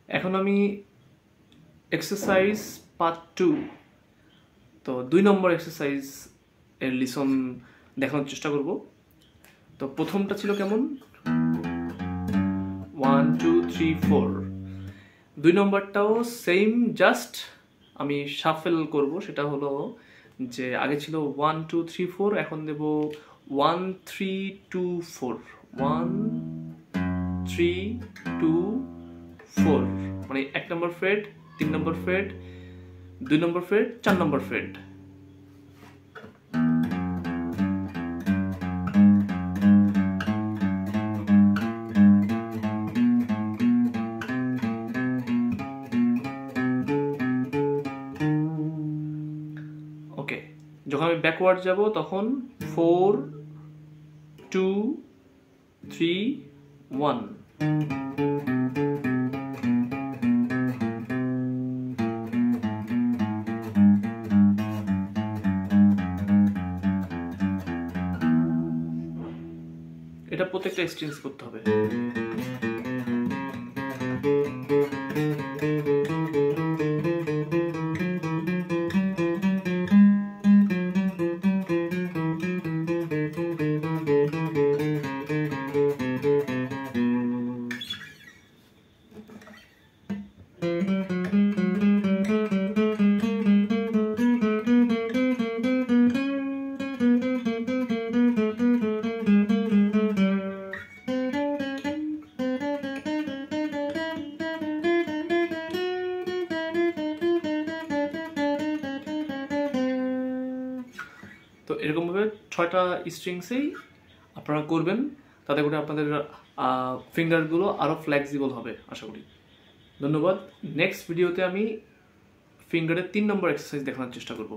এখন আমি exercise part 2 তো 2 নম্বর এক্সারসাইজ এর লিসন দেখানোর চেষ্টা করব। তো প্রথমটা ছিল কেমন 1 2 3 4, 2 নম্বরটাও সেম, জাস্ট আমি শাফেল করব। সেটা হলো যে আগে ছিল 1 2 3 4, এখন দেব 1 3 2 4, 1 3 2 4, মানে 1 নম্বর ফ্রেড, 3 নম্বর ফ্রেড, 2 নম্বর ফ্রেড, 4 নম্বর ফ্রেড। ওকে, যখন আমি ব্যাকওয়ার্ড যাব তখন 4 2 3 1। এটা প্রত্যেকটা এক্সচেঞ্জ করতে হবে। তো এরকমভাবে 6টা স্ট্রিংসেই আপনারা করবেন, তাতে করে আপনাদের ফিঙ্গারগুলো আরও ফ্লেক্সিবল হবে আশা করি। ধন্যবাদ। নেক্সট ভিডিওতে আমি ফিঙ্গারের 3 নম্বর এক্সারসাইজ দেখানোর চেষ্টা করব।